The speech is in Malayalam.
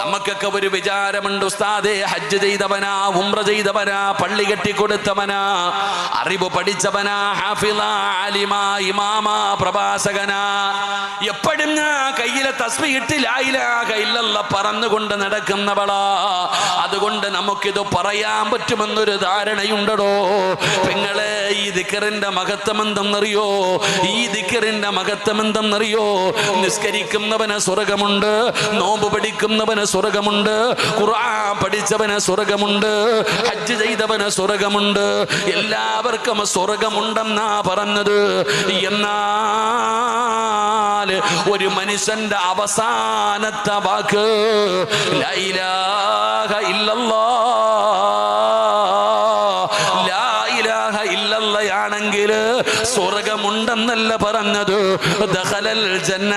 നമുക്കൊക്കെ ഒരു വിചാരമുണ്ട്, ഉസ്താദേ ഹജ്ജ് ചെയ്തവനാ, ഉംറ ചെയ്തവനാ, പള്ളി കെട്ടിക്കൊടുത്തവനാ, അറിവ് പഠിച്ചവനാ, ഹാഫിള, ആലിമ, ഇമാമ, പ്രഭാഷകനാ, എപ്പോഴും ഞാൻ കയ്യിലെ തസ്ബീഹ് ലാ ഇലാഹ ഇല്ലല്ലാഹ് പറഞ്ഞുകൊണ്ട് നടക്കുന്നവളാ. അതുകൊണ്ട് നമുക്കിത് പറയാൻ പറ്റുമെന്നൊരു ധാരണയുണ്ടോ പെങ്ങളെ? ഈ ദിക്റിന്റെ മഹത്വം എന്തെന്നറിയോ? ഈ ദിക്റിന്റെ മഹത്വം എന്തെന്നറിയോ? നിസ്കരിക്കുന്നവന് സ്വർഗമുണ്ട്, നോമ്പ് പഠിക്കുന്നവന് സ്വർഗമുണ്ട്, ഖുർആൻ പഠിച്ചവന് സ്വർഗമുണ്ട്, ഹജ്ജ് ചെയ്തവന് സ്വർഗമുണ്ട്, എല്ലാവർക്കും സ്വർഗമുണ്ടെന്നാ പറഞ്ഞത്. എന്നാൽ ഒരു മനുഷ്യന്റെ അവസാനത്തെ വാക്ക് ലാ ഇലാഹ ഇല്ലല്ലാഹ്, ലാ ഇലാഹ ഇല്ലല്ലാഹ് ആണെങ്കിൽ സ്വർഗമുണ്ടെന്നല്ല പറഞ്ഞത്. ദഖലൽ ജന്ന,